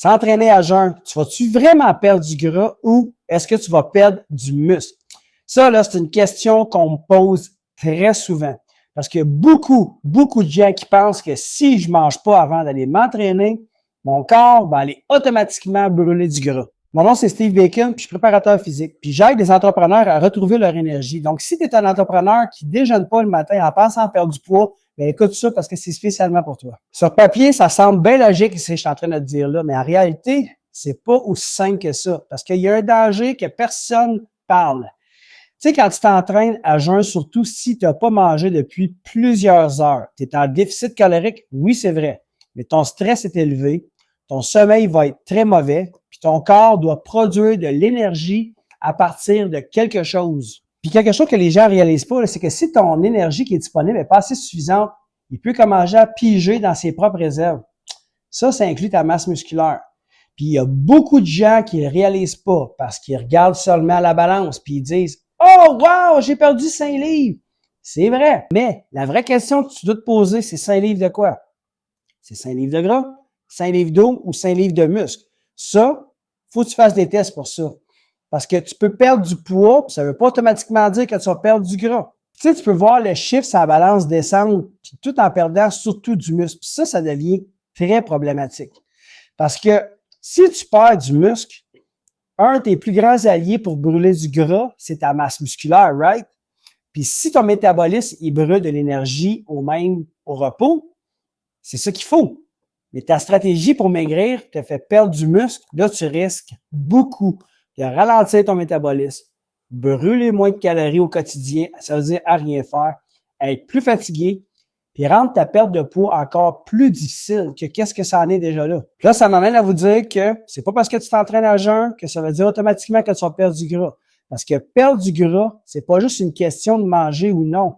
S'entraîner à jeun, tu vas-tu vraiment perdre du gras ou est-ce que tu vas perdre du muscle? Ça, là, c'est une question qu'on me pose très souvent. Parce qu'il y a beaucoup de gens qui pensent que si je mange pas avant d'aller m'entraîner, mon corps va aller automatiquement brûler du gras. Mon nom, c'est Steve Bacon, puis je suis préparateur physique. Puis j'aide les entrepreneurs à retrouver leur énergie. Donc, si tu es un entrepreneur qui déjeune pas le matin en pensant perdre du poids, bien, écoute ça parce que c'est spécialement pour toi. Sur papier, ça semble bien logique ce que je suis en train de te dire là, mais en réalité, c'est pas aussi simple que ça. Parce qu'il y a un danger que personne parle. Tu sais, quand tu t'entraînes à jeun, surtout si tu n'as pas mangé depuis plusieurs heures, tu es en déficit calorique, oui, c'est vrai, mais ton stress est élevé, ton sommeil va être très mauvais, puis ton corps doit produire de l'énergie à partir de quelque chose. Puis quelque chose que les gens ne réalisent pas, c'est que si ton énergie qui est disponible n'est pas assez suffisante, il peut commencer à piger dans ses propres réserves. Ça inclut ta masse musculaire. Puis il y a beaucoup de gens qui ne le réalisent pas parce qu'ils regardent seulement la balance puis ils disent « Oh, wow, j'ai perdu 5 livres! » C'est vrai. Mais la vraie question que tu dois te poser, c'est 5 livres de quoi? C'est 5 livres de gras, 5 livres d'eau ou 5 livres de muscle? Ça, faut que tu fasses des tests pour ça. Parce que tu peux perdre du poids, ça ne veut pas automatiquement dire que tu vas perdre du gras. Tu sais, tu peux voir le chiffre sur la balance descendre, puis tout en perdant surtout du muscle. Puis ça devient très problématique. Parce que si tu perds du muscle, un de tes plus grands alliés pour brûler du gras, c'est ta masse musculaire, right? Puis si ton métabolisme, il brûle de l'énergie au repos, c'est ça qu'il faut. Mais ta stratégie pour maigrir te fait perdre du muscle, là, tu risques beaucoup de ralentir ton métabolisme, brûler moins de calories au quotidien, ça veut dire à rien faire, être plus fatigué, puis rendre ta perte de poids encore plus difficile que qu'est-ce que ça en est déjà là. Puis là, ça m'amène à vous dire que c'est pas parce que tu t'entraînes à jeun que ça veut dire automatiquement que tu vas perdre du gras. Parce que perdre du gras, c'est pas juste une question de manger ou non.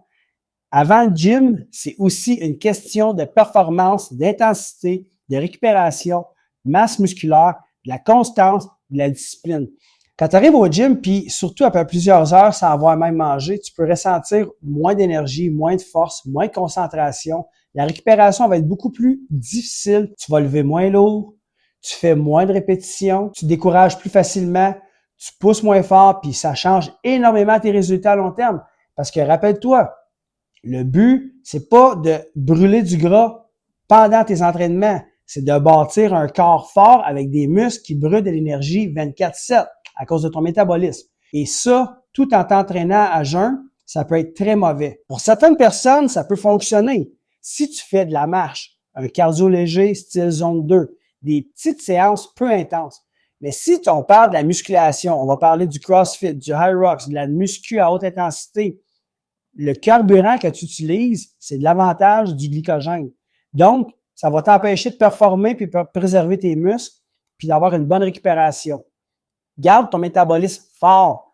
Avant le gym, c'est aussi une question de performance, d'intensité, de récupération, masse musculaire, de la constance, de la discipline. Quand tu arrives au gym, puis surtout après plusieurs heures sans avoir même mangé, tu peux ressentir moins d'énergie, moins de force, moins de concentration. La récupération va être beaucoup plus difficile. Tu vas lever moins lourd, tu fais moins de répétitions, tu décourages plus facilement, tu pousses moins fort, puis ça change énormément tes résultats à long terme. Parce que rappelle-toi, le but, c'est pas de brûler du gras pendant tes entraînements, c'est de bâtir un corps fort avec des muscles qui brûlent de l'énergie 24/7 à cause de ton métabolisme. Et ça, tout en t'entraînant à jeun, ça peut être très mauvais. Pour certaines personnes, ça peut fonctionner. Si tu fais de la marche, un cardio léger style zone 2, des petites séances peu intenses. Mais si on parle de la musculation, on va parler du CrossFit, du High Rocks, de la muscu à haute intensité, le carburant que tu utilises, c'est de l'avantage du glycogène. Donc, ça va t'empêcher de performer puis préserver tes muscles puis d'avoir une bonne récupération. Garde ton métabolisme fort.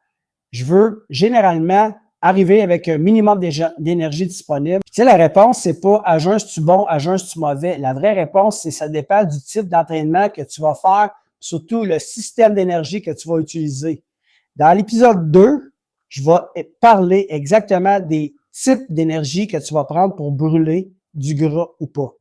Je veux généralement arriver avec un minimum d'énergie disponible. Puis, tu sais, la réponse, c'est pas à jeun, c'est-tu bon, à jeun, c'est-tu mauvais. La vraie réponse, c'est ça dépend du type d'entraînement que tu vas faire, surtout le système d'énergie que tu vas utiliser. Dans l'épisode 2, je vais parler exactement des types d'énergie que tu vas prendre pour brûler du gras ou pas.